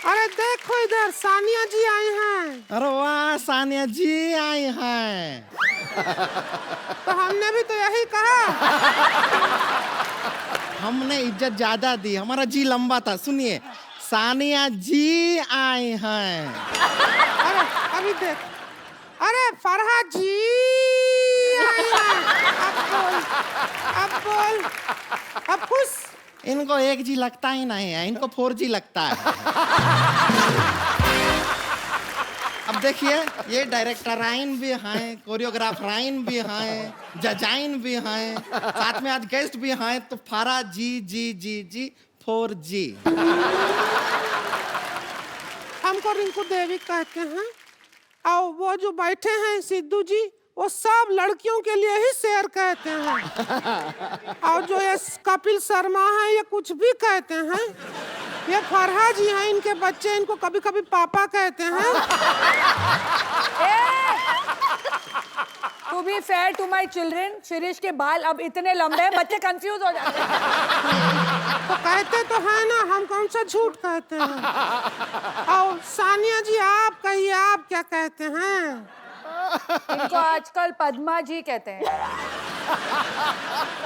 अरे देखो इधर सानिया जी आई हैं। अरे वाह, सानिया जी आई हैं। तो हमने भी तो यही कहा। हमने इज्जत ज्यादा दी, हमारा जी लंबा था। सुनिए, सानिया जी आई हैं। अरे अभी देख, अरे फरहाद जी आई हैं। अब बोल, अब खुश। इनको 1G लगता ही नहीं है, इनको 4G लगता है। अब देखिए, ये डायरेक्टराइन भी हैं, कोरियोग्राफराइन भी हैं, जजाइन भी हैं, साथ में आज गेस्ट भी हैं। तो फारा जी जी जी जी 4G। हमको रिंकू देवी कहते हैं। और वो जो बैठे हैं सिद्धू जी, वो सब लड़कियों के लिए ही शेर कहते हैं। और जो ये कपिल शर्मा है, ये कुछ भी कहते हैं। ये फरहा जी हैं, इनके बच्चे इनको कभी कभी पापा कहते हैं। To be fair to my children, Shirish के बाल अब इतने लंबे हैं, बच्चे कंफ्यूज हो जाते हैं। तो कहते तो है ना, हम कौन सा झूठ कहते हैं। और सानिया जी आप कहिए, आप क्या कहते हैं? इनको आजकल पद्मा जी कहते हैं।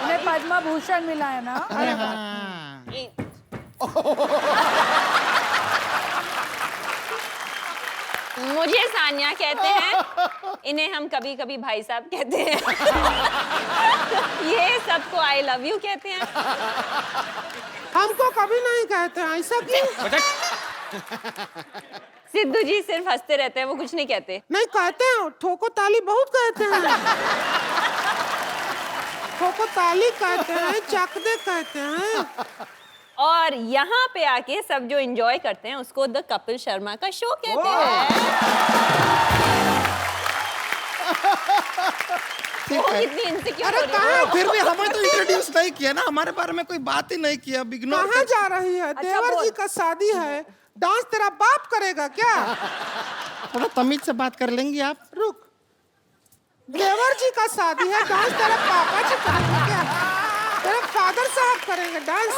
उन्हें पद्मा भूषण मिला है ना। अरे हाँ। मुझे सानिया कहते हैं, इन्हें हम कभी कभी भाई साहब कहते हैं। ये सबको आई लव यू कहते हैं। हमको कभी नहीं कहते हैं, ऐसा क्यों? सिद्धू जी सिर्फ हंसते रहते हैं, वो कुछ नहीं कहते। नहीं कहते हैं, ठोको ताली बहुत कहते हैं। ठोको ताली कहते हैं, चकदे कहते हैं। और यहाँ पे आके सब जो एंजॉय करते हैं उसको द कपिल शर्मा का शो कहते हैं। वो कितनी इनसिक्योर हो रही है। फिर भी हमें तो इंट्रोड्यूस नहीं किया ना, हमारे बारे में कोई बात ही नहीं किया। इग्नोर कहाँ जा रही है? देवर जी का शादी है, डांस तेरा बाप करेगा क्या? थोड़ा तमीज से बात कर लेंगी आप? रुक, देवर जी का शादी है, डांस तेरा पापा जी करेंगे क्या? तेरे फादर साहब करेंगे डांस।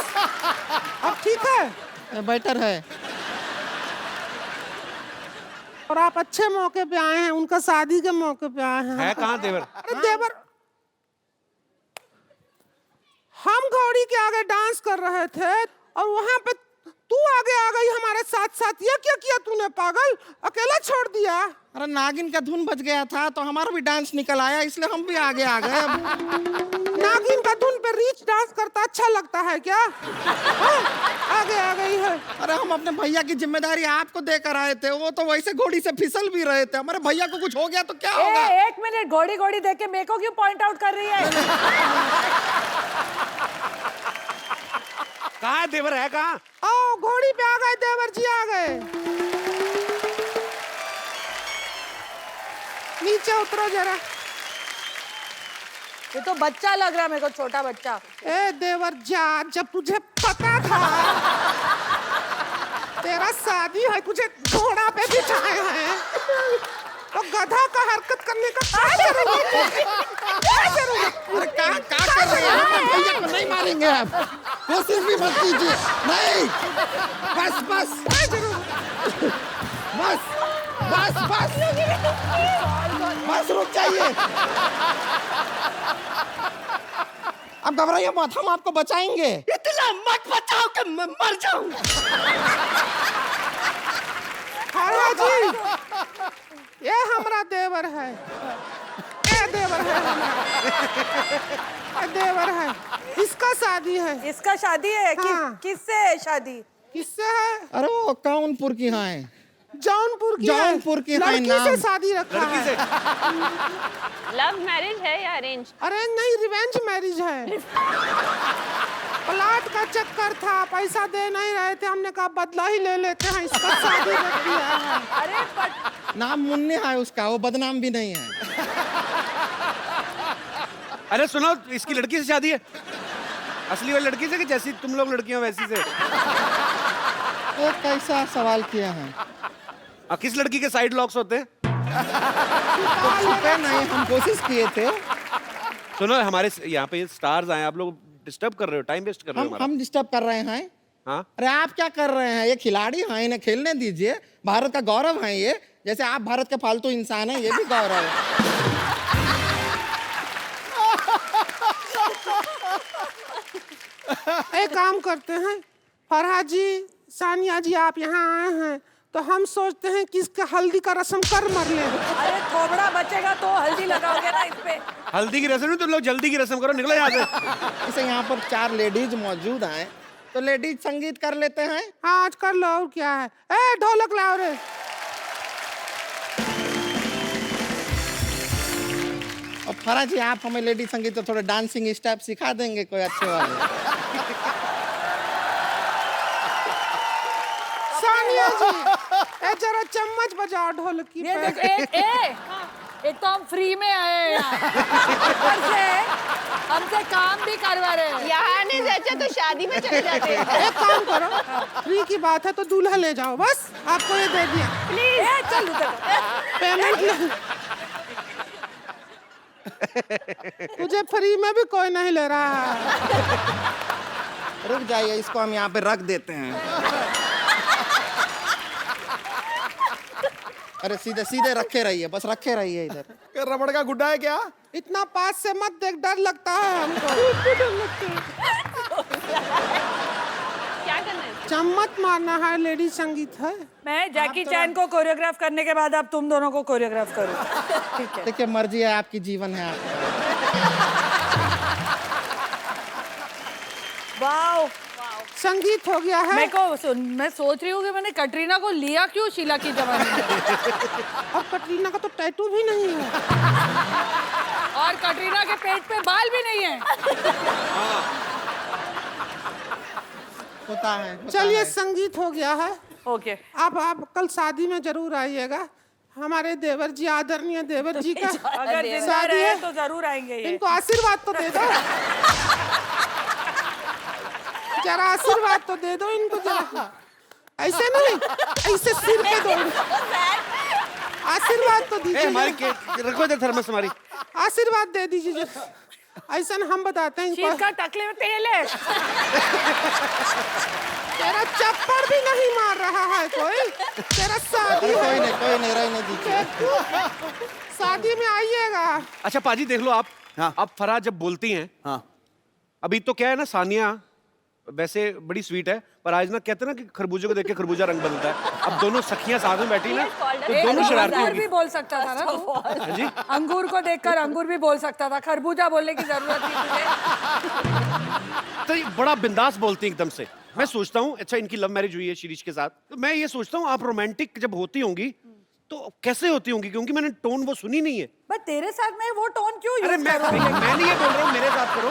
अब ठीक है, बेटर है। और आप अच्छे मौके पे आए हैं, उनका शादी के मौके पे आए हैं। है कहाँ देवर? अरे देवर, हम घोड़ी के आगे डांस कर रहे थे और वहां पे तू आगे आ गई हमारे साथ साथ। ये क्या किया तूने पागल? अकेला छोड़ दिया? अरे नागिन का धुन बज गया था तो हमारा भी डांस निकल आया, इसलिए हम भी आगे आ गए। नागिन का धुन पे रीच डांस करता अच्छा लगता है क्या? हाँ, आगे आ गई है। अरे हम अपने भैया की जिम्मेदारी आपको देकर आए थे, वो तो वैसे घोड़ी से फिसल भी रहे थे। हमारे भैया को कुछ हो गया तो क्या होगा? एक मिनट, घोड़ी घोड़ी देख के मेरे को क्यों पॉइंट आउट कर रही है? कहाँ है देवर? है कहाँ? आओ, घोड़ी पे आ गए, देवर जी आ गए। नीचे उतरो जरा। ये तो बच्चा लग रहा है मेरे को, छोटा बच्चा। ए देवर जा, जब तुझे पता था तेरा शादी है, तुझे घोड़ा पे बिठाए हैं, तो गधा का हरकत करने का क्या जरूरत है? क्या जरूरत? अरे क्या कर रहे हैं? अपने भैया को नहीं मारेंगे आप, कोशिश भी मत कीजिए। नहीं, बस बस बस बस बस बस रुक जाइए। अब घबराइए मत, हम आपको बचाएंगे। इतना मत बचाओ कि मैं मर जाऊं। हाँ जी, ये हमारा देवर है। ये देवर है हमारा। ये देवर है, इसका शादी है। इसका शादी है? हाँ। किससे है शादी? किससे है? अरे वो कानपुर की हैं। जौनपुर की है। जौनपुर की है लड़की नाम। से शादी रखा लड़की से? है। लव मैरिज है या अरेंज? अरेंज नहीं, रिवेंज मैरिज है। प्लाट का चक्कर था, पैसा दे नहीं रहे थे, हमने कहा बदला ही ले लेते हैं, इसका शादी रख दिया है। अरे नाम मुन्ने है उसका, वो बदनाम भी नहीं है। अरे सुनो, इसकी लड़की से शादी है? असली वाली लड़की से कि जैसी तुम लोग लड़कियां वैसी से? ये कैसा सवाल किया है? किस लड़की के साइड लॉक्स होते हैं? तो छुपे नहीं, हम कोशिश किए थे। सुनो, हमारे यहाँ पे स्टार्स आए, आप लोग डिस्टर्ब कर रहे हो, टाइम वेस्ट कर रहे हो हमारा। हम डिस्टर्ब कर रहे हैं। हाँ अरे आप क्या कर रहे हैं? ये खिलाड़ी हैं, इन्हें खेलने दीजिए। भारत का गौरव है ये। जैसे आप भारत के फालतू इंसान हैं, ये भी गौरव है। एक काम करते हैं, फरहाद जी, सानिया जी, आप यहाँ आए हैं तो हम सोचते हैं कि इसका हल्दी का रस्म कर मर ले। अरे थोबड़ा बचेगा तो हल्दी लगाओगे ना इस पे। हल्दी की रस्म नहीं, तुम लोग जल्दी की रस्म करो, निकलो यहाँ से। इसे यहाँ पर 4 लेडीज मौजूद हैं, तो लेडीज संगीत कर लेते हैं। हाँ, आज कर लो, और क्या है। ए ढोलक लाओ रे। और फरा जी, आप हमें लेडी संगीत तो थोड़े डांसिंग स्टेप सिखा देंगे कोई अच्छे वाले? सानिया जी, ए जरा चम्मच बजाओ ढोलक की ये पे। देख, एक तो हम फ्री में आए हैं यहाँ, ऊपर से हमसे काम भी करवा रहे हैं। यहाँ नहीं से अच्छा तो शादी में चले जाते हैं। एक काम करो, फ्री की बात है तो दूल्हा ले जाओ, बस आपको ये दे दिया। प्लीज चल उधर। पेमेंट ले। तुझे फ्री में भी कोई नहीं ले रहा है। रुक जाइए, इसको हम यहाँ पे रख देते हैं। अरे सीधे सीधे रखे रहिए, बस रखे रहिए इधर। क्या रबड़ का गुड्डा है क्या? इतना पास से मत देख, डर लगता है हमको। क्या करना है? चम्मच मारना है, लेडी संगीत है। मैं जैकी चैन को कोरियोग्राफ करने के बाद अब तुम दोनों को कोरियोग्राफ करूँ। ठीक है। देखिए, मर्जी है आपकी, जीवन है आपका। वाओ, संगीत हो गया है। मैं सोच रही हूँ कि मैंने कटरीना को लिया क्यों शीला की जमाने में। और कटरीना का तो टैटू भी नहीं है। और कटरीना के पेट पे बाल भी नहीं है। होता है। चलिए, संगीत हो गया है। ओके। आप कल शादी में जरूर आइएगा। हमारे देवर जी, आदरणीय देवर जी का अगर जिंदा शादी रहे है तो जरूर आएंगे ये। इनको आशीर्वाद तो दे दो। जरा आशीर्वाद तो दे दो इनको जरा। ऐसे नहीं, ऐसे सिर पे दो। आशीर्वाद तो ए, दीजिए। हमारी रखो इधर थर्मस हमारी। आशीर्वाद दे दीजिए। ऐसा हम बताते हैं शील इनको। का टकले में तेल है। तेरा चप्पड़ भी नहीं मार रहा है कोई। तेरा शादी अरे है। कोई नहीं, रहने दीजिए। शादी में आइएगा। अच्छा पाजी देख लो आप। हाँ। आप फराज जब बोलती हैं, हाँ अभी तो क्या है ना, सानिया वैसे बड़ी स्वीट है, पर आज ना कहते हैं ना कि खरबूजे को देख के खरबूजा रंग बदलता है। अब दोनों सखियां साथ में बैठी ना, तो दोनों शरारती अंगूर होगी। भी बोल सकता था ना तू। हाँ जी, अंगूर को देखकर अंगूर भी बोल सकता था, खरबूजा बोलने की जरूरत थी तुझे। तो ये बड़ा बिंदास बोलती हैं एकदम से। मैं सोचता हूँ, अच्छा इनकी लव मैरिज हुई है शिरीष के साथ, तो मैं ये सोचता हूँ आप रोमांटिक जब होती होंगी तो कैसे होती होंगी, क्योंकि मैंने टोन वो सुनी नहीं है। पर तेरे साथ में वो टोन क्यों अरे यूज मैं करूं? नहीं ये बोल रहा हूँ, मेरे साथ करो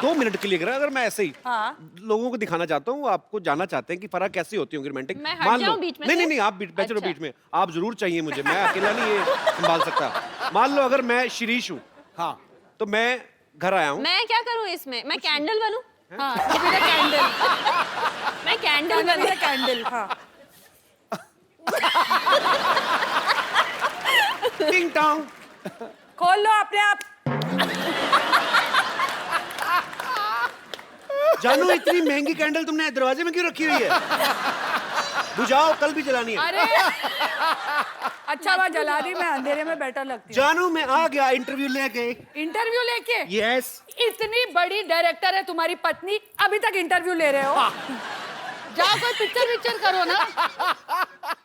2 मिनट के लिए। अगर मैं ऐसे ही हाँ। लोगों को दिखाना चाहता हूँ, आपको जानना चाहते हैं कि फराक कैसी होती होंगी रोमांटिक। मैं हट जाऊं बीच में नहीं से? नहीं नहीं, आप बैठे रहो अच्छा। बीच में। आप जरूर चाहिए मुझे, मैं अकेला नहीं ये संभाल सकता। मान लो अगर मैं शिरीष हूँ, हाँ तो मैं घर आया हूँ। मैं क्या करूं इसमें? मैं कैंडल बनूं? हाँ, कैंडल। मैं कैंडल बनूं? कैंडल, हाँ। टिंग टोंग। खोल लो अपने आप। जानू इतनी महंगी कैंडल तुमने दरवाजे में क्यों रखी हुई है? बुझाओ, कल भी जलानी है। अरे अच्छा, वह जला दी, मैं अंधेरे में बेटर लगती हूँ। जानू मैं आ गया इंटरव्यू लेके। इंटरव्यू लेके? यस। इतनी बड़ी डायरेक्टर है तुम्हारी पत्नी, अभी तक इंटरव्यू ले रहे हो? जाओ कोई पिक्चर करो ना।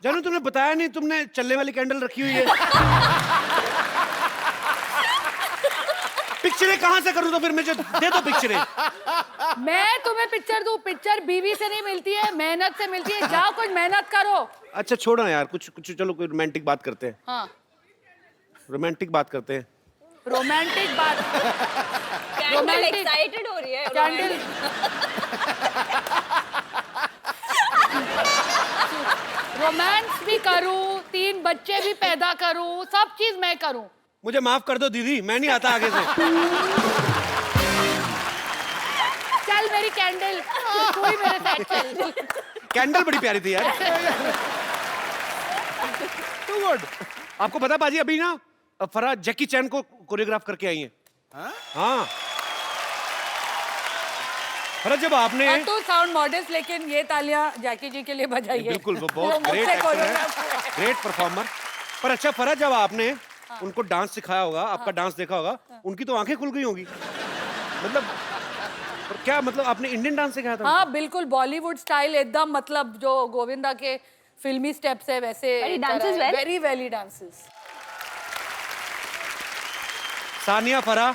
जानू तुमने बताया नहीं, तुमने चलने वाली कैंडल रखी हुई है। पिक्चरें कहाँ से करूँ? तो फिर मुझे दे दो पिक्चरें। मैं तुम्हें पिक्चर दूं? पिक्चर बीवी से नहीं मिलती है, मेहनत से मिलती है। जाओ कुछ मेहनत करो। अच्छा छोड़ो ना यार, कुछ कुछ चलो कोई रोमांटिक बात करते हैं। हाँ, रोमांटिक बात करते हैं। रोमांटिक बात। Candle Romantic. एक्साइटेड हो रही है। कैंडल। रोमांस भी करूं, 3 बच्चे भी पैदा करूं, सब चीज मैं करूं। मुझे माफ कर दो दीदी, मैं नहीं आता आगे से। चल मेरी कैंडल, तू ही मेरे साथ चल। कैंडल बड़ी प्यारी थी यार। Too good. आपको पता बाजी, अभी ना फराह जैकी चैन को कोरियोग्राफ करके आई है। हाँ फरज जब आपने और तू साउंड मॉडेस्ट, लेकिन ये तालियां जैकी जी के लिए बजाइए। बिल्कुल, वो बहुत ग्रेट एक्टर है, ग्रेट परफॉर्मर। पर अच्छा फरज, जब आपने उनको डांस सिखाया होगा, आपका डांस देखा होगा, उनकी तो आंखें खुल गई होंगी। मतलब और क्या मतलब आपने इंडियन डांस सिखाया था? हाँ बिल्कुल, बॉलीवुड स्टाइल एकदम, मतलब जो गोविंदा के फिल्मी स्टेप्स है वैसे। वेरी वेली डांसेस। सानिया, फराह,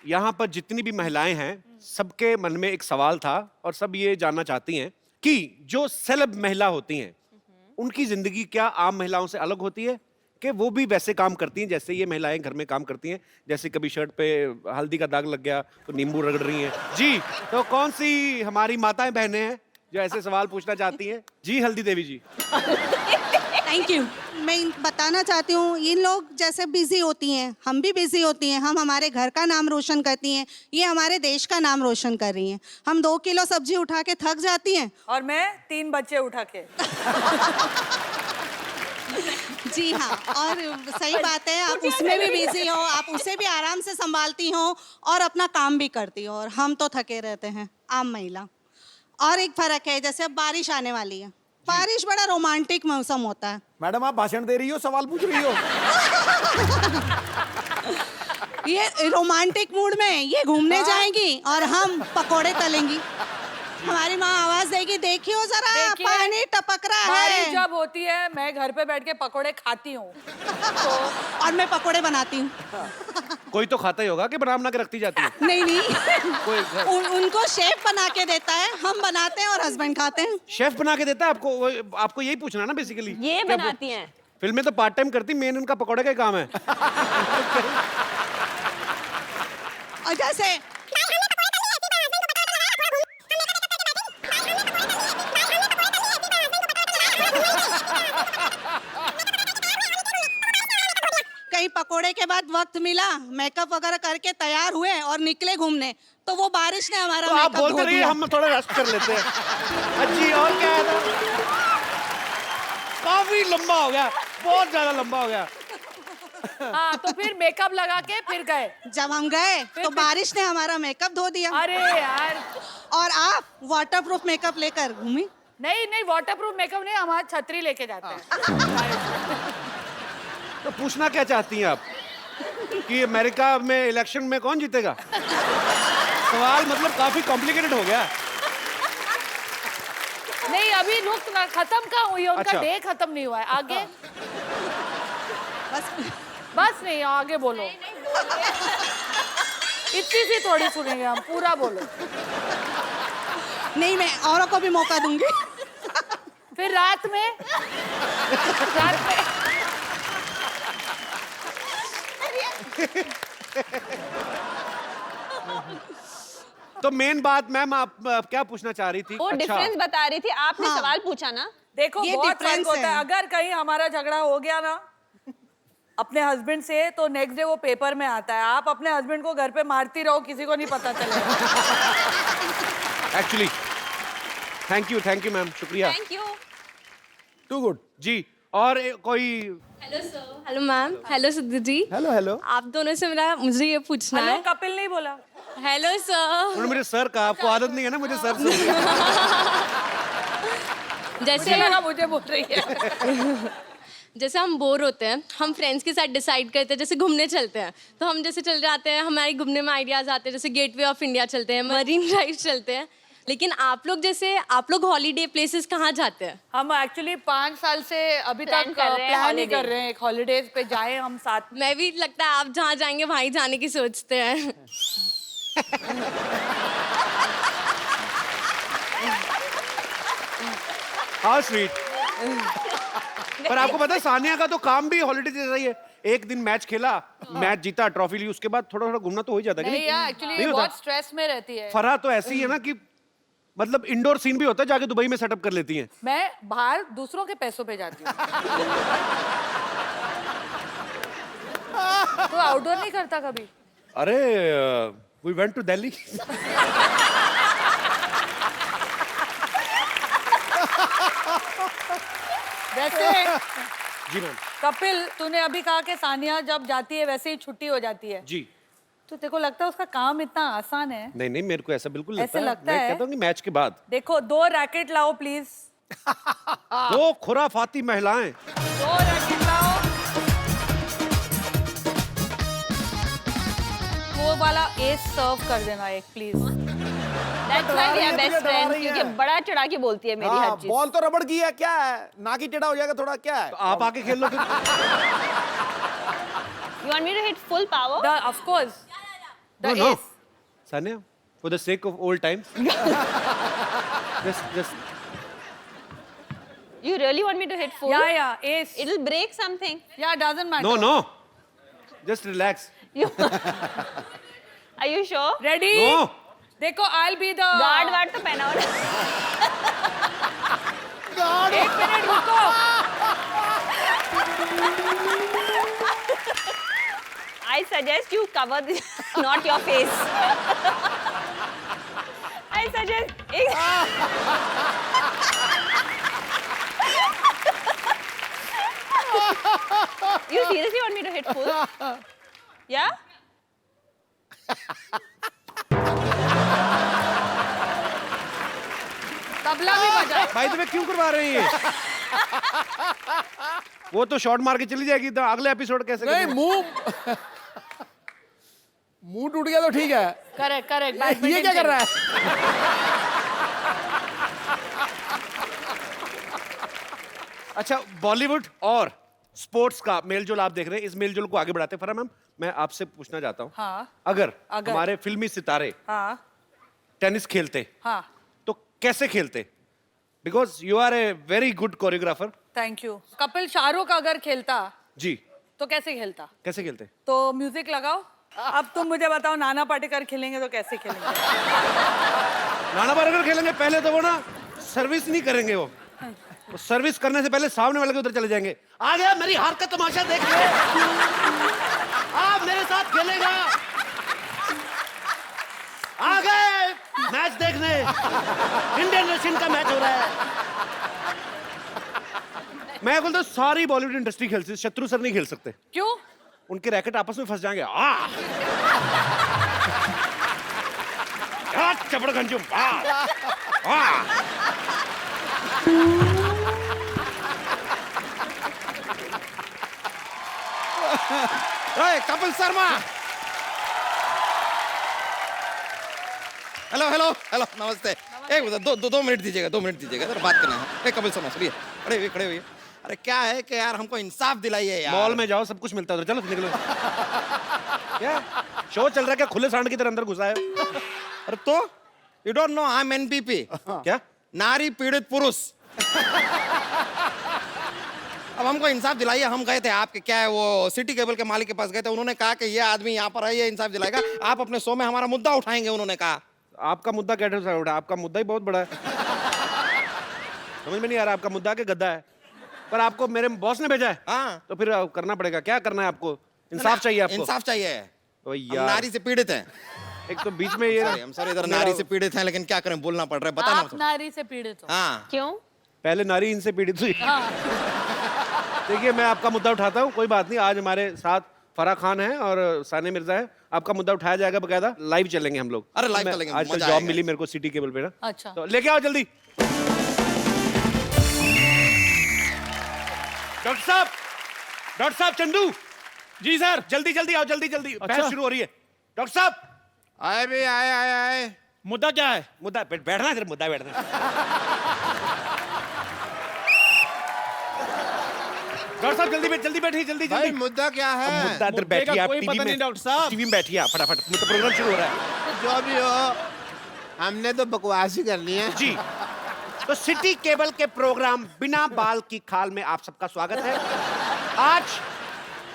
यहाँ पर जितनी भी महिलाएं हैं सबके मन में एक सवाल था और सब ये जानना चाहती हैं कि जो सेलेब महिला होती हैं उनकी जिंदगी क्या आम महिलाओं से अलग होती है, कि वो भी वैसे काम करती हैं जैसे ये महिलाएं घर में काम करती हैं, जैसे कभी शर्ट पे हल्दी का दाग लग गया तो नींबू रगड़ रही हैं। जी, तो कौन सी हमारी माताएं बहनें हैं जो ऐसे सवाल पूछना चाहती हैं? जी हल्दी देवी जी। Thank you. मैं बताना चाहती हूँ, इन लोग जैसे बिजी होती हैं, हम भी बिजी होती हैं। हम हमारे घर का नाम रोशन करती हैं, ये हमारे देश का नाम रोशन कर रही हैं। हम 2 किलो सब्जी उठा के थक जाती हैं, और मैं 3 बच्चे उठा के। जी हाँ, और सही बात है, आप उसमें भी बिजी हो, आप उसे भी आराम से संभालती हो और अपना काम भी करती हो, और हम तो थके रहते हैं, आम महिला। और एक फर्क है, जैसे अब बारिश आने वाली है, बारिश बड़ा रोमांटिक मौसम होता है। मैडम आप भाषण दे रही हो, सवाल पूछ रही हो? ये रोमांटिक मूड में ये घूमने जाएंगी और हम पकोड़े तलेंगी। हमारी माँ आवाज देगी, देखियो जरा देखिए, पानी टपक रहा बारिश है। जब होती है मैं घर पे बैठ के पकोड़े खाती हूँ। और मैं पकोड़े बनाती हूँ। कोई तो खाता ही होगा कि बना बना के रखती जाती है? नहीं नहीं, कोई उनको शेफ बना के देता है, हम बनाते हैं और हस्बैंड खाते हैं। शेफ बना के देता है आपको? आपको यही पूछना है ना बेसिकली? ये बनाती हैं। फिल्में तो पार्ट टाइम करती, मेन उनका पकौड़े का ही काम है। और जैसे कहीं पकोड़े के बाद वक्त मिला, मेकअप वगैरह करके तैयार हुए और निकले घूमने, तो वो बारिश ने हमारा तो आप मेकअप बोलते धो रहिए, दिया। हम थोड़ा रेस्ट कर लेते हैं। अच्छी, और क्या है ना? काफी लंबा हो गया, बहुत ज्यादा लंबा हो गया। हाँ, तो फिर मेकअप लगा के फिर गए। जब हम गए तो बारिश ने हमारा मेकअप धो दिया। अरे यार, और आप वाटरप्रूफ मेकअप लेकर घूमी। नहीं नहीं, वाटरप्रूफ मेकअप नहीं, हमारा छतरी लेके जाते हैं। तो पूछना क्या चाहती हैं आप कि अमेरिका में इलेक्शन में कौन जीतेगा? सवाल मतलब काफी कॉम्प्लिकेटेड हो गया। नहीं अभी रुक ना, खत्म कहाँ हुई है उनका? अच्छा। डे खत्म नहीं हुआ है, आगे बस बस नहीं, आगे बोलो। इतनी सी थोड़ी सुनेंगे हम, पूरा बोलो। नहीं, मैं औरों को भी मौका दूंगी। फिर रात में तो मेन बात मैम, आप क्या पूछना चाह रही थी? वो डिफरेंस बता रही थी, आपने हाँ। सवाल पूछा ना। देखो ये बहुत फर्क difference होता है। है। अगर कहीं हमारा झगड़ा हो गया ना अपने हस्बैंड से, तो नेक्स्ट डे वो पेपर में आता है। आप अपने हस्बैंड को घर पे मारती रहो, किसी को नहीं पता चलेगा। एक्चुअली थैंक यू मैम, शुक्रिया। Thank you. Too good. जी, और कोई? Hello sir. Hello ma'am. Hello Sidhu ji. Hello hello. आप दोनों से मुझे ये पूछना हेलो है। कपिल नहीं बोला। Hello sir. उन्होंने मुझे सर कहा, आपको आदत नहीं है ना मुझे सर से? जैसे मुझे लगा मुझे बोल रही है। जैसे हम बोर होते हैं, हम फ्रेंड्स के साथ डिसाइड करते हैं, जैसे घूमने चलते हैं, तो हम जैसे चल जाते हैं, हमारे घूमने में आइडियाज आते हैं, जैसे गेटवे ऑफ इंडिया चलते हैं, मरीन ड्राइव चलते हैं। लेकिन आप लोग हॉलीडे प्लेसेस कहाँ जाते हैं? हम एक्चुअली 5 साल से अभी Plan तक कर रहे हैं प्लान ही holiday। कर रहे हैं, एक हॉलीडेज पे जाए हम साथ में। मैं भी लगता है आप जहाँ जाएंगे वहीं जाने की सोचते हैं। हाँ स्वीट। पर आपको पता है सानिया का तो काम भी हॉलीडे जैसा ही है। एक दिन मैच खेला, मैच जीता, ट्रॉफी ली, उसके बाद थोड़ा थोड़ा घूमना तो हो ही जाता है कि नहीं यार, एक्चुअली नहीं होता? बहुत स्ट्रेस में रहती है। फराह तो ऐसी है ना कि मतलब इंडोर सीन भी होता है, जाके दुबई में सेटअप कर लेती हैं। मैं बाहर दूसरों के पैसों पे जाती हूँ। तो आउटडोर नहीं करता कभी? अरे वी वेंट टू दिल्ली। वैसे जी मैम। कपिल, तूने अभी कहा कि सानिया जब जाती है वैसे ही छुट्टी हो जाती है। जी। तो तेरे को लगता है उसका काम इतना आसान है? नहीं नहीं, मेरे को ऐसा बिल्कुल ऐसे लगता लगता है। मैं है? कहता हूँ कि मैच के बाद देखो 2 रैकेट लाओ प्लीज। 2 खुराफाती महिलाएं। 2 रैकेट लाओ। वो वाला एस सर्व कर देना एक please. That's why we are best friends, क्योंकि बड़ा चढ़ा के बोलती है मेरी हर चीज। बॉल तो रबड़ की है, क्या है नाक ही टेढ़ा हो जाएगा थोड़ा, क्या है? तो आप आके खेल लो फिर। You want me to hit full power? Of course. The No, no. ace. Sanya, for the sake of old times. just. You really want me to hit full? Yeah, ace. It'll break something. Yeah, doesn't matter. No. Just relax. Are you sure? Ready? No. देखो, I'll be the guard ward तो पहना हो। एक minute रुको। I suggest you cover not your face. I suggest You seriously want me to hit full? Yeah? Tabla भी बजा। भाई तुम्हें क्यों करवा रहे हैं ये? वो तो शॉट मार के चली जाएगी, तो अगले एपिसोड कैसे नहीं, करेंगे? मुंह टूट गया तो ठीक है। करेक्ट। ये क्या कर रहा है? अच्छा, बॉलीवुड और स्पोर्ट्स का मेलजोल आप देख रहे हैं, इस मेलजोल को आगे बढ़ाते हैं। फरा मैम, मैं आपसे पूछना चाहता हूँ, हाँ। अगर अगर। हमारे फिल्मी सितारे हाँ टेनिस खेलते हाँ। तो कैसे खेलते? Because you are a very good choreographer. Thank you. Kapil Shahrukh अगर खेलता जी, तो कैसे खेलता? कैसे खेलते? तो म्यूजिक लगाओ। अब तुम मुझे बताओ, नाना पाटेकर खेलेंगे तो कैसे खेलेंगे? नाना पाटेकर खेलेंगे, पहले तो वो ना सर्विस नहीं करेंगे, वो सर्विस करने से पहले सामने वाले के उधर चले जाएंगे। आ गया, मेरी हार का तमाशा देख ले, आप मेरे साथ खेलेगा। आ गए मैच देखने, इंडियन रशियन का मैच हो रहा है। मैं बोलता हूँ सारी बॉलीवुड इंडस्ट्री खेलती है, शत्रु सर नहीं खेल सकते। क्यों? उनके रैकेट आपस में फंस जाएंगे। चपड़ गंजुम। कपिल शर्मा। हेलो नमस्ते। एक दो मिनट दीजिएगा, 2 मिनट दीजिएगा, बात करना है। कपिल शर्मा सुनिए, खड़े हुए। अरे क्या है कि यार हमको इंसाफ दिलाइए यार। मॉल में जाओ, सब कुछ मिलता है उधर, चलो निकलो। क्या शो चल रहा है क्या? खुले सांड की तरह अंदर घुसा है। अरे तो you don't know I am NPP. क्या? नारी पीड़ित पुरुष। अब हमको इंसाफ दिलाइए। हम गए थे आपके क्या है वो सिटी केबल के मालिक के पास गए थे, उन्होंने कहा कि ये आदमी यहाँ पर है, ये इंसाफ दिलाएगा, आप अपने शो में हमारा मुद्दा उठाएंगे। उन्होंने कहा आपका मुद्दा कैसे उठा? आपका मुद्दा ही बहुत बड़ा है। समझ में नहीं आ रहा, आपका मुद्दा के गद्दा है, पर आपको मेरे बॉस ने भेजा है। हाँ तो फिर करना पड़ेगा। क्या करना है आपको? इंसाफ चाहिए आपको? इंसाफ चाहिए। ओ हम यार, नारी से पीड़ित हैं। एक तो बीच में ये हम सॉरी इधर नारी से पीड़ित हैं, लेकिन क्या करें, बोलना पड़ रहा है। बताना। आप नारी से पीड़ित हो? हाँ। क्यों? पहले नारी इनसे पीड़ित हुई। देखिए, मैं आपका मुद्दा उठाता हूँ, कोई बात नहीं। आज हमारे साथ फराह खान है और सानिया मिर्जा है। आपका मुद्दा उठाया जाएगा, बकायदा लाइव चलेंगे हम लोग। अरे लाइव चलेंगे, आज मजा जॉब आएगा। मिली मेरे को सिटी केबल पे ना। अच्छा। तो लेके आओ जल्दी। डॉक्टर साहब चंदू। जी सर। जल्दी आओ, जल्दी। बहस शुरू हो रही है। डॉक्टर साहब। आए भी आए। मुद्दा क्या है? मुद्दा बैठना है, मुद्दा बैठना। डॉक्टर साहब जल्दी बैठिए, जल्दी। मुद्दा क्या है? मुद्दा इधर बैठिए आप, कोई पता नहीं डॉक्टर साहब। टीवी में बैठिए आप, फटाफट मुद्दा प्रोग्राम शुरू हो रहा है। जो भी हो, हमने तो बकवास ही करनी है। जी, तो सिटी केबल के प्रोग्राम बिना बाल की खाल में आप सबका स्वागत है। आज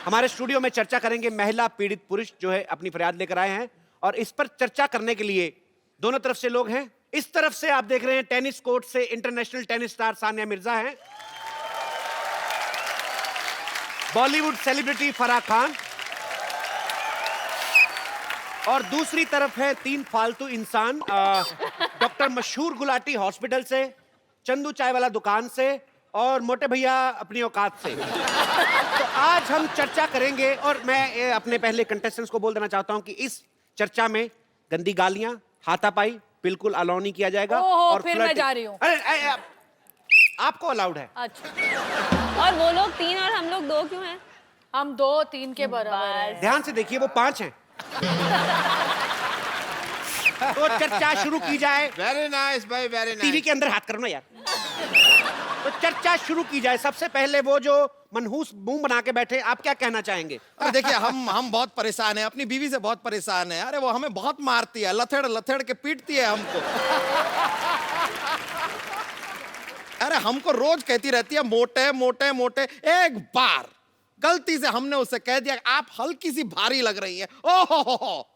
हमारे स्टूडियो में चर्चा करेंगे महिला पीड़ित पुरुष जो है अपनी फरियाद लेकर आए हैं, और इस पर चर्चा करने के लिए दोनों तरफ से लोग हैं। इस तरफ से आप देख रहे हैं टेनिस कोर्ट से international tennis star Sania Mirza हैं, बॉलीवुड सेलिब्रिटी फराह खान, और दूसरी तरफ है 3 फालतू इंसान, डॉक्टर मशहूर गुलाटी हॉस्पिटल से, चंदू चाय वाला दुकान से, और मोटे भैया अपनी औकात से। तो आज हम चर्चा करेंगे और मैं अपने पहले कंटेस्टेंट्स को बोल देना चाहता हूं कि इस चर्चा में गंदी गालियां, हाथापाई बिल्कुल अलाउ नहीं किया जाएगा। ओहो, और फिर मैं flirting- जा रही हूं। अरे, आपको अलाउड है। अच्छा, और वो लोग 3 और हम लोग 2 क्यों हैं? हम 2-3 के बराबर हैं। ध्यान से देखिए, वो 5 हैं। तो चर्चा शुरू की जाए। वेरी नाइस भाई, वेरी टीवी नाइस। के अंदर हाथ करो ना यार। तो चर्चा शुरू की जाए। सबसे पहले वो जो मनहूस मुंह बना के बैठे, आप क्या कहना चाहेंगे? अरे देखिए, हम बहुत परेशान हैं, अपनी बीवी से बहुत परेशान हैं। अरे वो हमें बहुत मारती है, लथेड़ लथेड़ के पीटती है हमको। अरे हमको रोज कहती रहती है मोटे मोटे मोटे। एक बार गलती से हमने उससे कह दिया आप हल्की सी भारी लग रही है, ओहो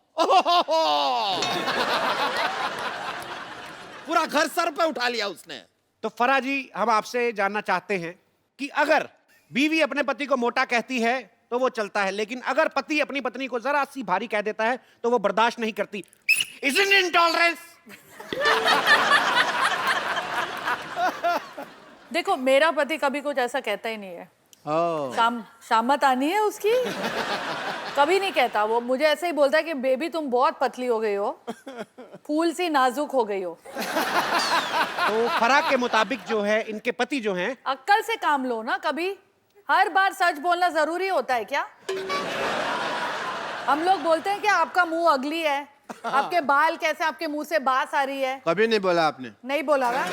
पूरा घर सर पे उठा लिया उसने। तो फरा जी, हम आपसे जानना चाहते हैं कि अगर बीवी अपने पति को मोटा कहती है तो वो चलता है, लेकिन अगर पति अपनी पत्नी को जरा सी भारी कह देता है तो वो बर्दाश्त नहीं करती। Isn't it intolerance? देखो, मेरा पति कभी कुछ ऐसा कहता ही नहीं है। शामत आनी है उसकी, कभी नहीं कहता। वो मुझे ऐसे ही बोलता है कि बेबी तुम बहुत पतली हो गई हो, फूल सी नाजुक हो गई हो। तो फरा के मुताबिक जो है, इनके पति जो हैं, अक्ल से काम लो ना। कभी हर बार सच बोलना जरूरी होता है क्या? हम लोग बोलते हैं कि आपका मुंह अगली है, आपके बाल कैसे, आपके मुंह से बास आ रही है। कभी नहीं बोला आपने। नहीं बोला ना?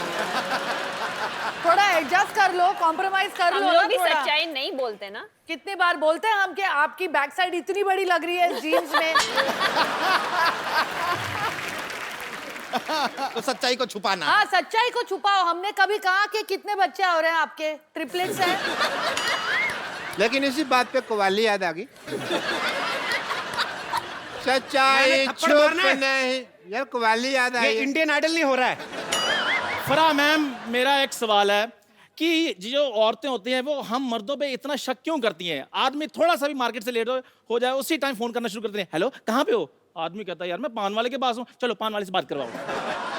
थोड़ा एडजस्ट कर लो, कॉम्प्रोमाइज कर हम लो लोग ना भी थोड़ा। सच्चाई नहीं बोलते ना। कितनी बार बोलते हैं हम कि आपकी बैक साइड इतनी बड़ी लग रही है जीन्स में। तो सच्चाई को छुपाना। हाँ, सच्चाई को छुपाओ। हमने कभी कहा कि कितने बच्चे हो रहे हैं आपके? ट्रिपलेट्स हैं। लेकिन इसी बात पे कवाली याद आ गई। सच्चाई मैंने थप्पड़ छुप मारना है। नहीं, यार कवाली याद ये आई। इंडियन आइडल नहीं हो रहा है। फरा मैम, मेरा एक सवाल है कि जो औरतें होती हैं वो हम मर्दों पे इतना शक क्यों करती हैं? आदमी थोड़ा सा भी मार्केट से लेट हो जाए, उसी टाइम फोन करना शुरू करते हैं, हेलो कहाँ पे हो? आदमी कहता है यार मैं पान वाले के पास हूँ, चलो पान वाले से बात करवाओ।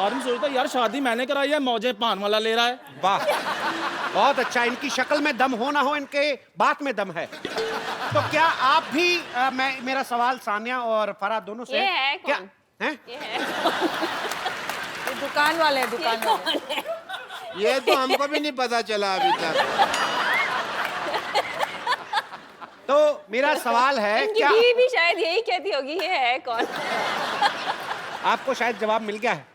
आदमी सोचता है यार शादी मैंने कराई है, मौजे पान वाला ले रहा है। वाह, बहुत अच्छा। इनकी शक्ल में दम हो ना हो, इनके बात में दम है। तो क्या आप भी मेरा सवाल सानिया और फरा दोनों से ये है क्या कौन? है? ये है ये दुकान वाले हैं, दुकान वाले। ये तो हमको भी नहीं पता चला अभी तक। तो मेरा सवाल है, इनकी क्या बीवी भी शायद यही कहती होगी, ये है कौन? आपको शायद जवाब मिल गया है?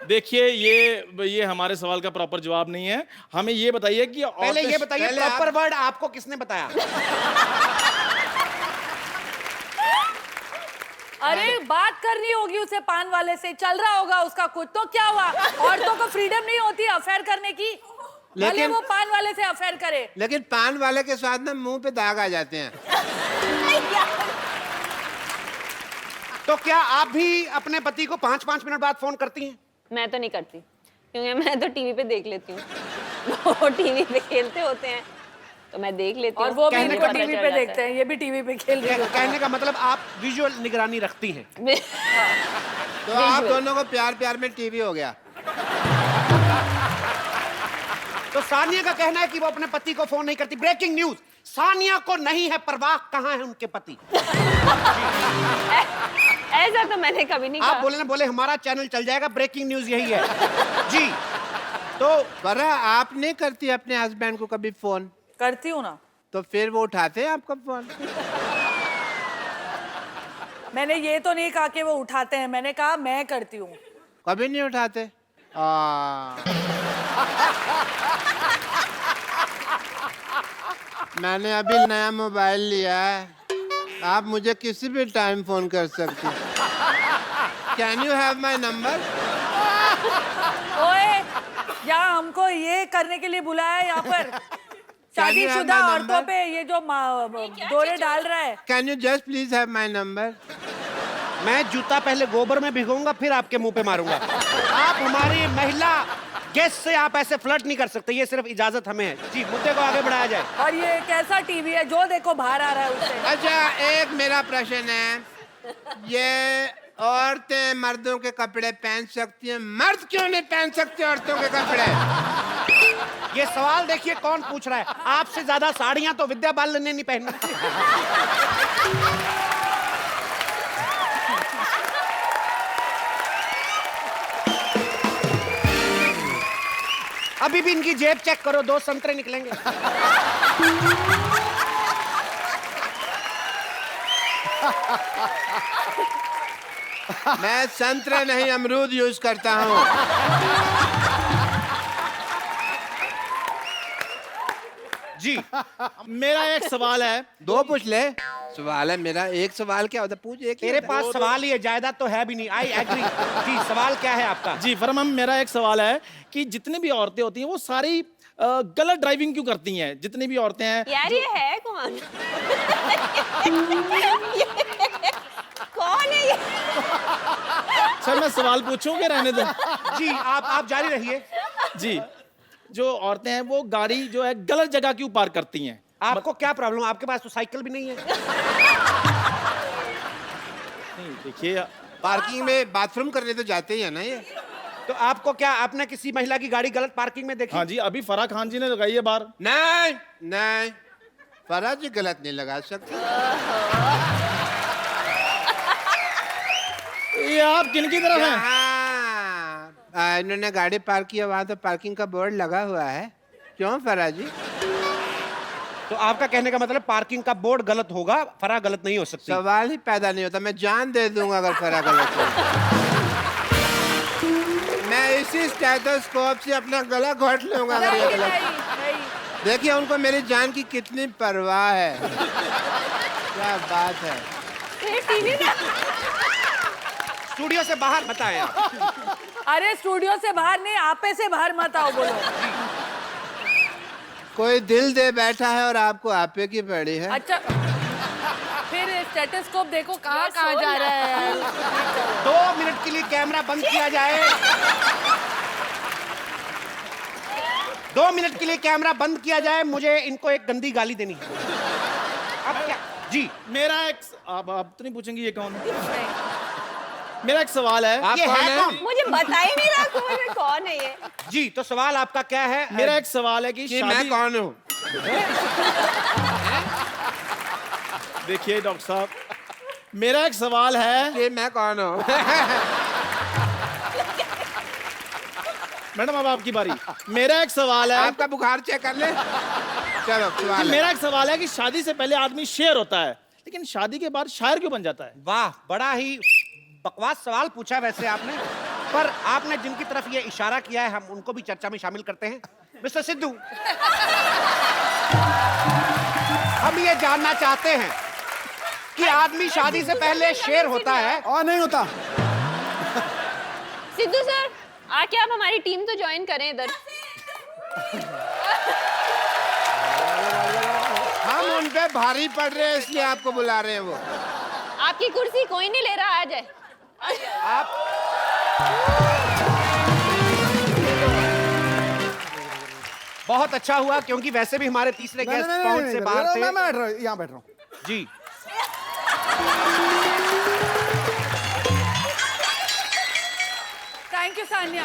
देखिए, ये हमारे सवाल का प्रॉपर जवाब नहीं है। हमें ये बताइए कि पहले ये बताइए, पहले प्रॉपर वर्ड आपको किसने बताया? अरे बात करनी होगी उसे पान वाले से, चल रहा होगा उसका कुछ। तो क्या हुआ? औरतों को फ्रीडम नहीं होती अफेयर करने की? भले लेकिन- वो पान वाले से अफेयर करे। लेकिन पान वाले के साथ ना मुंह पे दाग आ जाते हैं। तो क्या आप भी अपने पति को 5-5 मिनट बाद फोन करती हैं? मैं तो नहीं करती, क्योंकि मैं तो टीवी पे देख लेती हूँ। वो टीवी पे खेलते होते हैं तो मैं देख लेती हूँ। और वो भी कहने इनको का टीवी पता पे चल देखते हैं, ये भी टीवी पे खेल रहे होते हैं। कहने का मतलब आप विजुअल निगरानी रखती हैं। तो आप दोनों को प्यार प्यार में टीवी हो गया। तो सानिया का कहना है कि वो अपने पति को फोन नहीं करती। ब्रेकिंग न्यूज, सानिया को नहीं है परवाह कहाँ है उनके पति। ऐसा तो मैंने कभी नहीं आप कहा। बोले ना, बोले हमारा चैनल चल जाएगा, ब्रेकिंग न्यूज यही है। जी, तो बरा आप नहीं करती अपने हस्बैंड को कभी फोन? करती हूँ ना। तो फिर वो उठाते हैं आपका फोन? मैंने ये तो नहीं कहा कि वो उठाते हैं, मैंने कहा मैं करती हूँ। कभी नहीं उठाते? मैंने अभी नया मोबाइल लिया है, आप मुझे किसी भी टाइम फोन कर सकती हैं। Can you have my number? ओए, यहाँ हमको ये करने के लिए बुलाया है यहाँ पर? शादीशुदा my औरतों number? पे ये जो दौरे डाल रहा है। Can you just please have my number? मैं जूता पहले गोबर में भिगोऊंगा, फिर आपके मुंह पे मारूंगा। आप हमारी महिला गेस्ट से आप ऐसे फ्लर्ट नहीं कर सकते, ये सिर्फ इजाजत हमें है। जी, मुद्दे को आगे बढ़ाया जाए। और ये कैसा टीवी है जो देखो बाहर आ रहा है उससे? अच्छा, एक मेरा प्रश्न है, ये औरतें मर्दों के कपड़े पहन सकती हैं, मर्द क्यों नहीं पहन सकते औरतों के कपड़े? ये सवाल देखिए कौन पूछ रहा है। आपसे ज्यादा साड़ियां तो विद्या बालन ने नहीं पहनी। अभी भी इनकी जेब चेक करो, 2 संतरे निकलेंगे। मैं संतरे नहीं अमरूद यूज करता हूँ। जी मेरा एक सवाल है। 2 पूछ ले। सवाल है मेरा, एक सवाल क्या होता है? पूछ एक ही तेरे होता है। पास सवाल ही है, जायदाद तो है भी नहीं। I agree. जी सवाल क्या है आपका? जी फरमान, मेरा एक सवाल है कि जितनी भी औरतें होती हैं वो सारी गलत ड्राइविंग क्यों करती हैं? जितनी भी औरतें हैं। यार ये है कौन? कौन है ये? सर मैं सवाल पूछूं कि रहने दो? जी आप जारी रहिए। जी, जो औरतें हैं वो गाड़ी जो है गलत जगह क्यों पार्क करती हैं? आपको क्या प्रॉब्लम? आपके पास तो साइकिल भी नहीं है। नहीं देखिए, पार्किंग में बाथरूम करने तो जाते ही है ना ये। तो आपको क्या, आपने किसी महिला की गाड़ी गलत पार्किंग में देखी? हाँ जी, अभी फराह खान जी ने लगाई है बाहर। नहीं नहीं, फराज जी गलत नहीं लगा सकते। ये आप किन की तरफ हैं? हाँ, इन्होंने गाड़ी पार्क किया, वहाँ तो पार्किंग का बोर्ड लगा हुआ है। क्यों फराज जी? तो आपका कहने का मतलब पार्किंग का बोर्ड गलत होगा, फराह गलत नहीं हो सकती। सवाल ही पैदा नहीं होता। मैं जान दे दूंगा अगर फराज गलत हो। मैं इसी स्टेथोस्कोप से अपना गला घोट लूंगा अगर ये गलत। देखिए उनको मेरी जान की कितनी परवाह है। क्या बात है। स्टूडियो से बाहर मत आए आप। अरे स्टूडियो से बाहर नहीं, आपे से बाहर मत आओ। बोलो। कोई दिल दे बैठा है और आपको आपे की पड़ी है। अच्छा फिर स्टेथोस्कोप देखो कहाँ कहाँ जा रहा है यार। 2 मिनट के लिए कैमरा बंद किया जाए। 2 मिनट के लिए कैमरा बंद किया जाए। मुझे इनको एक गंदी गाली देनी है। अब क्या? जी मेरा एक, आप तो नहीं पूछेंगे ये कौन है? मेरा एक सवाल है। ये है कौन? मुझे बता ही नहीं रहा कौन है ये। जी तो सवाल आपका क्या है? मेरा एक सवाल है कि कि मैं कौन हूँ? देखिए डॉक्टर साहब, मेरा एक सवाल है। कि मैं कौन हूँ? मैडम अब आपकी बारी। मेरा एक सवाल है। आपका बुखार चेक कर ले। चलो कि सवाल है। मेरा एक सवाल है कि शादी से पहले आदमी शेर होता है, लेकिन शादी के बाद शायर क्यों बन जाता है? वाह, बड़ा ही बकवास सवाल पूछा वैसे आपने, पर आपने जिनकी तरफ ये इशारा किया है हम उनको भी चर्चा में शामिल करते हैं। मिस्टर सिद्धू, हम ये जानना चाहते हैं कि आदमी शादी से पहले शेर होता है और नहीं होता? सिद्धू सर आके आप हमारी टीम तो ज्वाइन करें इधर। हम उन पे भारी पड़ रहे हैं इसलिए आपको बुला रहे हैं वो। आपकी कुर्सी कोई नहीं ले रहा, आ जाए। आप। बहुत अच्छा हुआ क्योंकि वैसे भी हमारे तीसरे गेस्ट पहुंच से बाहर थे। मैं यहाँ बैठ रहा हूँ। जी थैंक यू सान्या।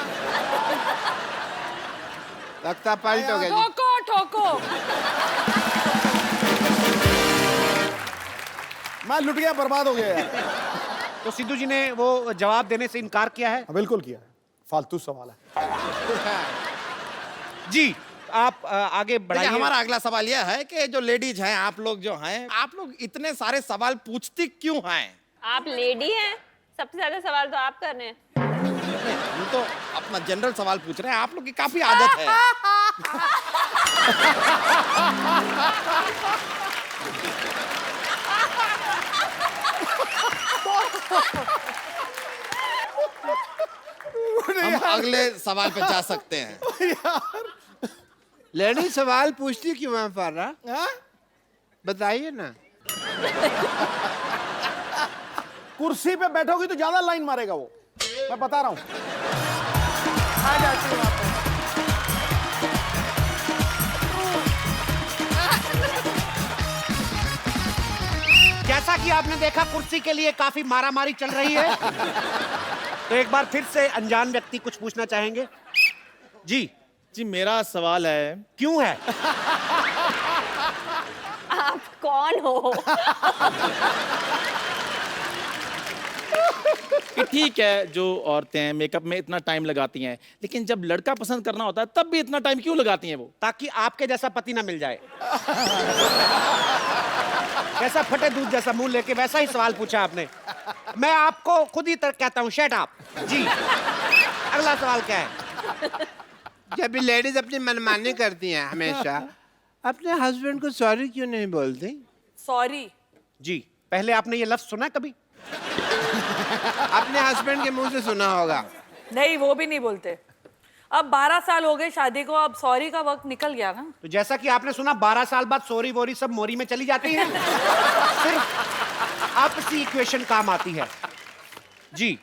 तख्ता पलट हो गया जी। ठोको ठोको। मैं लुट गया, बर्बाद हो गया यार। तो सिद्धू जी ने वो जवाब देने से इनकार किया है। बिल्कुल किया है, फालतू सवाल है। जी आप आगे बढ़ाइए। देखिए, हमारा अगला सवाल यह है कि जो लेडीज हैं, आप लोग जो हैं, आप लोग इतने सारे सवाल पूछती क्यों हैं? आप लेडी हैं, सबसे ज्यादा सवाल तो आप कर रहे हैं। हम तो अपना जनरल सवाल पूछ रहे हैं, आप लोग की काफी आदत है। हम अगले सवाल पे जा सकते हैं। लेडी सवाल पूछती क्यों है फारा? बताइए ना। कुर्सी पे बैठोगी तो ज्यादा लाइन मारेगा वो, मैं बता रहा हूँ। आ जाती हूँ वापस। जैसा कि आपने देखा कुर्सी के लिए काफी मारामारी चल रही है। तो एक बार फिर से अनजान व्यक्ति कुछ पूछना चाहेंगे? जी जी मेरा सवाल है, क्यों है? आप कौन हो? कि ठीक है जो औरतें मेकअप में इतना टाइम लगाती हैं, लेकिन जब लड़का पसंद करना होता है तब भी इतना टाइम क्यों लगाती हैं वो? ताकि आपके जैसा पति ना मिल जाए। कैसा फटे दूध जैसा मुंह लेके वैसा ही सवाल पूछा आपने। मैं आपको खुद ही कहता हूँ शट अप। जी अगला सवाल क्या है? जब भी लेडीज अपनी मनमानी करती हैं हमेशा, अपने हस्बैंड को सॉरी क्यों नहीं बोलती? सॉरी। जी पहले आपने ये लफ्ज सुना है कभी? अपने हस्बैंड के मुंह से सुना होगा। नहीं, वो भी नहीं बोलते। अब 12 साल हो गए शादी को, अब सॉरी का वक्त निकल गया ना। तो जैसा कि आपने सुना 12 साल बाद सोरी वोरी सब मोरी में चली जाती हैं। सिर्फ आपसी इक्वेशन काम आती है। जी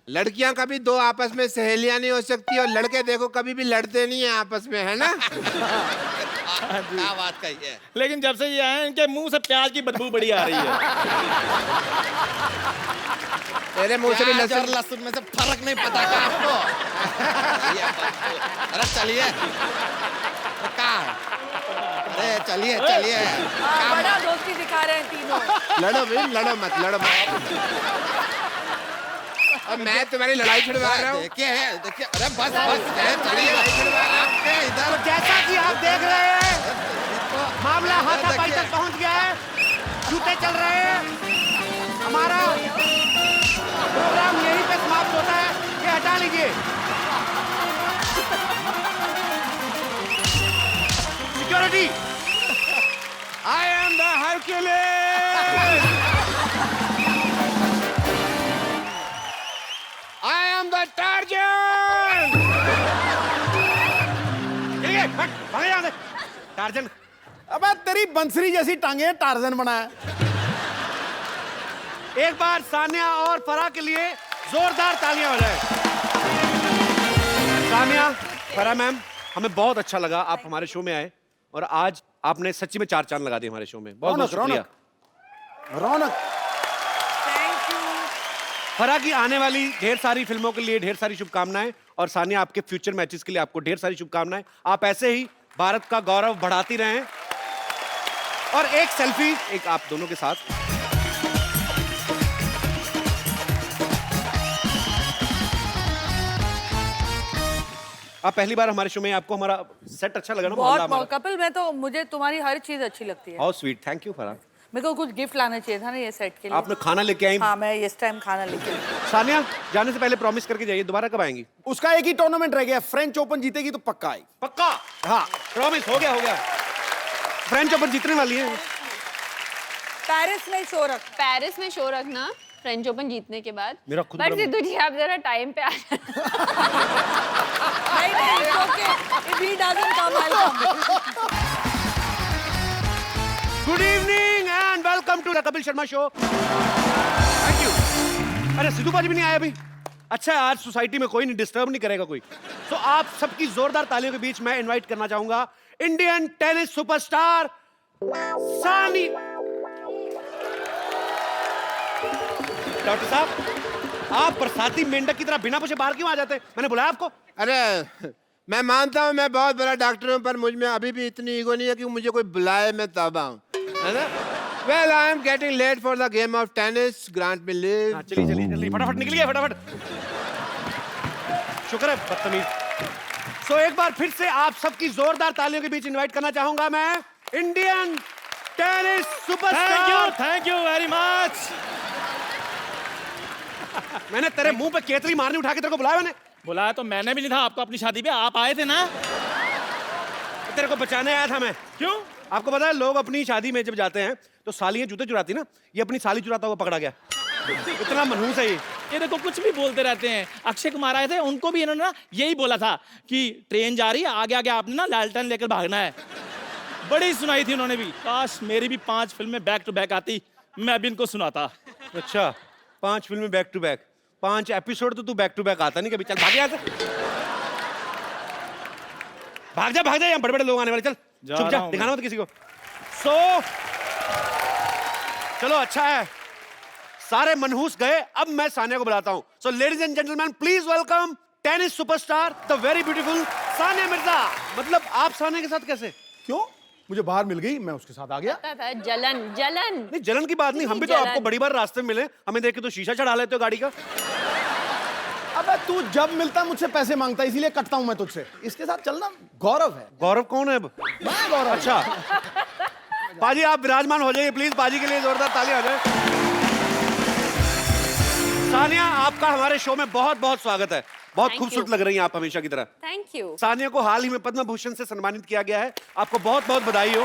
लड़कियां कभी दो आपस में सहेलियां नहीं हो सकती, और लड़के देखो कभी भी लड़ते नहीं है आपस में, है ना? क्या बात कही है। लेकिन जब से ये आए हैं, इनके मुंह से प्याज की बदबू बड़ी आ रही है। तेरे मुंह से भी प्याज और लहसुन। लहसुन में से फर्क नहीं पता क्या आपको? अरे चलिए, कहाँ है? अरे चलिए चलिए। हाँ, बड़ा दोस्ती दिखा रहे हैं तीनों। लड़ो भाई, लड़ो मत, लड़ो मत। अब मैं तुम्हारी लड़ाई छुड़वा रहा हूँ। देखिए देखिए, अरे बस बस चलिए आपके इधर। तो जैसा कि आप देख रहे हैं मामला हाथापाई तक पहुंच गया है, जूते चल रहे हैं। हमारा प्रोग्राम यहीं पे समाप्त होता है। ये हटा लीजिए। Security, I am the Hercules. I am the Tarzan! चलिए, भागे यहाँ से। टार्जन। अबे तेरी बंसरी जैसी टांगे टार्जन बना है। एक बार सानिया और फराह के लिए जोरदार तालियां हो जाए। सानिया, फराह मैम, हमें बहुत अच्छा लगा आप हमारे शो में आए, और आज आपने सच्ची में 4 चांद लगा दिए हमारे शो में। बहुत बहुत शुक्रिया। रौनक। फराह की आने वाली ढेर सारी फिल्मों के लिए ढेर सारी शुभकामनाएं, और सानिया आपके फ्यूचर मैचेस के लिए आपको ढेर सारी शुभकामनाएं। आप ऐसे ही भारत का गौरव बढ़ाती रहें। और एक सेल्फी एक आप दोनों के साथ। आप पहली बार हमारे शो में, आपको हमारा सेट अच्छा लगा ना? बहुत कपिल, मैं तो, मुझे तुम्हारी हर चीज अच्छी लगती है। How sweet, thank you Farah. मेरे को कुछ गिफ्ट लाना चाहिए था ना ये सेट के लिए। आपने खाना लेके आई? हाँ, मैं इस टाइम खाना लेके आई। सानिया, जाने से पहले प्रॉमिस करके जाइए, दोबारा कब आएंगी? उसका एक ही टूर्नामेंट रह गया, फ्रेंच ओपन जीतेगी तो पक्का आएगी। पक्का? हाँ, प्रॉमिस हो गया, हो गया। फ्रेंच ओपन जीतने वाली है। पेरिस में शो रखना फ्रेंच ओपन जीतने के बाद। मेरा खुद बट सिद्धू जी आप जरा टाइम पे आ नहीं, it's okay. If he doesn't come, I'll come. Good evening and welcome to the Kapil Sharma show. Thank you. अरे सिद्धू बाजी भी नहीं आया अभी? अच्छा है, आज सोसाइटी में कोई नहीं, डिस्टर्ब नहीं करेगा कोई। तो आप सबकी जोरदार तालियों के बीच मैं इनवाइट करना चाहूंगा इंडियन टेनिस सुपरस्टार सानी। डॉक्टर साहब, आप बरसाती मेंढक की तरह बिना पूछे बाहर क्यों आ जाते? मैंने बुलाया आपको? अरे मैं मानता हूँ मैं बहुत बड़ा डॉक्टर हूँ, पर मुझ में अभी भी इतनी ईगो नहीं है कि मुझे कोई बुलाए मैं तब आऊँ, है ना? Well, I am getting late for the game of tennis. Grant me leave. हाँ, चलिए चलिए चलिए, फटाफट निकलिए, फटाफट। शुक्र है, बदतमीज। सो एक बार फिर से आप सबकी जोरदार तालियों के बीच इनवाइट करना चाहूंगा मैं Indian tennis superstar. Thank you very much. मैंने तेरे मुंह पे केतली मारनी उठा के तेरे को बुलाया मैंने? बुलाया तो मैंने भी नहीं था आपको, अपनी शादी पे आप आए थे ना। तेरे को बचाने आया था मैं। क्यों? आपको पता है लोग अपनी शादी में जब जाते हैं तो सालियां जूते चुराती ना, ये अपनी साली चुराता हुआ पकड़ा गया। इतना मनहूस है ये देखो कुछ भी बोलते रहते हैं। अक्षय कुमार आए थे, उनको भी इन्होंने ना यही बोला था कि ट्रेन जा रही है, आगे आगे आपने ना लालटेन लेकर भागना है। बड़ी सुनाई थी उन्होंने भी। काश मेरी भी 5 फिल्में बैक टू बैक आती, मैं भी इनको सुनाता। अच्छा, 5 फिल्में बैक टू बैक, 5 एपिसोड तो तू बैक टू बैक आता नहीं कभी। चल भाग यहाँ से, भाग जा, यहाँ बड़े बड़े लोग आने वाले। चल चुप जा, दिखाना मत किसी को। चलो अच्छा है, सारे मनहूस गए, अब मैं सानिया को बुलाता हूं। So ladies and gentleman, please welcome tennis superstar the very beautiful Sania Mirza, मतलब आप सानिया के साथ कैसे? क्यों? मुझे बाहर मिल गई, मैं उसके साथ आ गया। पता था, जलन जलन। नहीं जलन की बात नहीं, हम भी तो जलन। आपको बड़ी बार रास्ते में मिले, हमें देख के तो शीशा चढ़ा लेते हो गाड़ी का। अबे तू जब मिलता मुझसे पैसे मांगता, इसीलिए कटता हूं मैं तुझसे। इसके साथ चलना गौरव है। गौरव कौन है अब? मैं गौरव। अच्छा पाजी आप विराजमान हो जाइए प्लीज, पाजी के लिए जोरदार तालियां हो जाए। सानिया आपका हमारे शो में बहुत बहुत स्वागत है, बहुत Thank खूबसूरत you. लग रही हैं आप हमेशा की तरह। Thank you. सानिया को हाल ही में पद्म भूषण से सम्मानित किया गया है, आपको बहुत बहुत बधाई हो।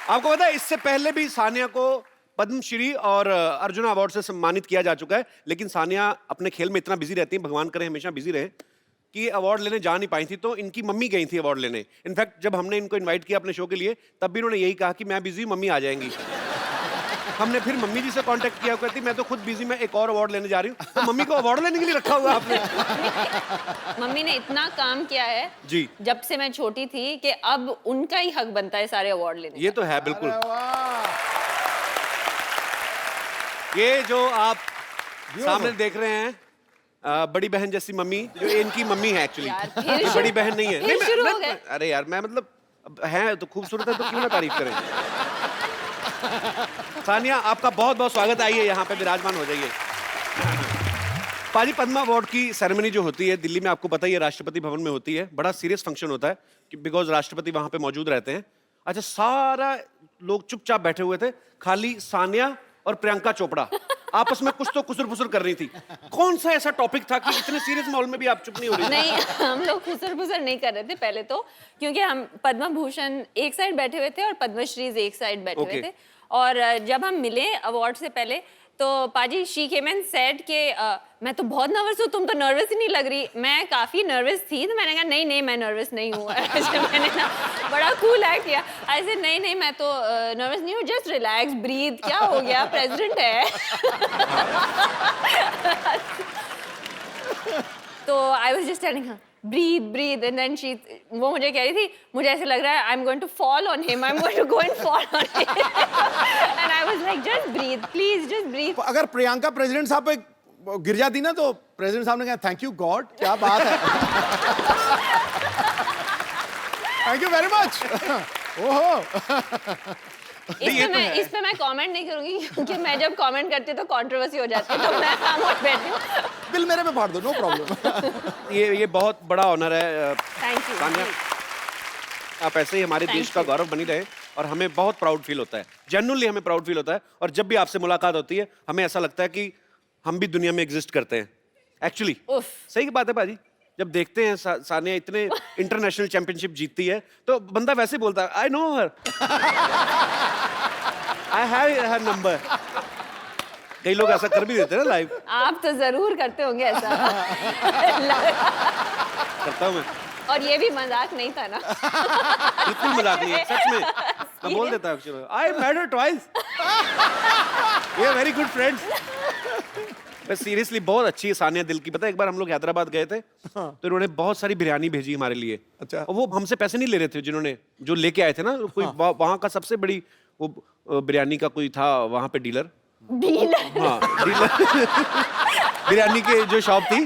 आपको पता है इससे पहले भी सानिया को पद्मश्री और अर्जुन अवार्ड से सम्मानित किया जा चुका है, लेकिन सानिया अपने खेल में इतना बिजी रहती है, भगवान करे हमेशा बिजी रहे, कि अवार्ड लेने जा नहीं पाई थी। तो इनकी मम्मी गई थी अवार्ड लेने। इनफैक्ट जब हमने इनको इनवाइट किया अपने शो के लिए, तब भी इन्होंने यही कहा कि मैं बिजी, मम्मी आ जाएंगी। हमने फिर मम्मी जी से कांटेक्ट किया, कहती मैं तो खुद बिजी, मैं एक और अवार्ड लेने जा रही हूँ। तो मम्मी को अवार्ड लेने के लिए रखा हुआ आपने? मम्मी ने इतना काम किया है जी जब से मैं छोटी थी कि अब उनका ही हक बनता है सारे अवार्ड लेने ये तो है बिल्कुल। ये जो आप सामने देख रहे हैं बड़ी बहन जैसी मम्मी, जो इनकी मम्मी है एक्चुअली, फिर ये बड़ी बहन नहीं है। फिर नहीं, मैं- शुरू हो मैं- गए। अरे यार मैं मतलब अब है तो खूबसूरत है तो क्यों ना तारीफ करें। सानिया आपका बहुत बहुत स्वागत, आइए यहाँ पे विराजमान हो जाइए। पाजी पद्मा अवार्ड की सेरेमनी जो होती है दिल्ली में, आपको पता ही है राष्ट्रपति भवन में होती है, बड़ा सीरियस फंक्शन होता है बिकॉज राष्ट्रपति वहां पे मौजूद रहते हैं। अच्छा सारा लोग चुपचाप बैठे हुए थे, खाली सानिया और प्रियंका चोपड़ा आपस में कुछ तो कुसुर-फुसुर कर रही थी। कौन सा ऐसा टॉपिक था कि इतने सीरियस माहौल में भी आप चुप नहीं हो रही थी? नहीं, हम लोग खुसर-फुसर नहीं कर रहे थे पहले तो, क्योंकि हम पद्म भूषण एक साइड बैठे हुए थे और पद्मश्री एक साइड बैठे हुए Okay. थे। और जब हम मिले अवार्ड से पहले तो पाजी शी केम एंड सेड के मैं तो बहुत नर्वस हूँ, तुम तो नर्वस ही नहीं लग रही। मैं काफी नर्वस थी, तो मैंने कहा नहीं नहीं मैं नर्वस नहीं हूँ। ऐसे मैंने ना बड़ा कूल एक्ट किया, ऐसे नहीं नहीं मैं तो नर्वस नहीं हूँ, जस्ट रिलैक्स ब्रीथ, क्या हो गया प्रेसिडेंट है। तो I was just telling her breathe breathe and then she, वो मुझे कह रही थी मुझे ऐसे लग रहा है I am going to fall on him, I am going to go and fall on him, and I was like just breathe please just breathe. अगर प्रियंका प्रेसिडेंट साहब पे गिर जाती ना तो प्रेसिडेंट साहब ने कहा थैंक यू गॉड, क्या बात है। Thank you very much. ओहो इस पे मैं कमेंट नहीं करूंगी, क्योंकि मैं जब कमेंट करती हूँ तो कंट्रोवर्सी हो जाती है, तो मैं खामोश बैठी हूँ। बिल मेरे पे फाड़ दो, नो प्रॉब्लम। ये बहुत बड़ा ऑनर है थैंक यू। सानिया, आप ऐसे ही हमारे देश का गौरव बनी रहे और हमें बहुत प्राउड फील होता है, जेन्युइनली हमें प्राउड फील होता है। और जब भी आपसे मुलाकात होती है हमें ऐसा लगता है कि हम भी दुनिया में एग्जिस्ट करते हैं एक्चुअली। उफ। सही बात है बाजी, जब देखते हैं सानिया इतने इंटरनेशनल चैंपियनशिप जीतती है तो बंदा वैसे बोलता है I know her, I have her number. कई लोग ऐसा कर भी देते हैं ना लाइव। आप तो जरूर करते होंगे ऐसा। करता हूँ मैं, और ये भी मजाक नहीं था ना? बिल्कुल मजाक नहीं है, सच में मैं बोल देता हूँ actually, I met her twice, we are very good friends. बस सीरियसली बहुत अच्छी है सानिया दिल की। पता है एक बार हम लोग हैदराबाद गए थे तो इन्होंने बहुत सारी बिरयानी भेजी हमारे लिए। अच्छा। और वो हमसे पैसे नहीं ले रहे थे, जिन्होंने जो लेके आए थे ना, कोई वहाँ का सबसे बड़ी वो बिरयानी का कोई था वहाँ पे डीलर। डीलर। हाँ डीलर बिरयानी की जो शॉप थी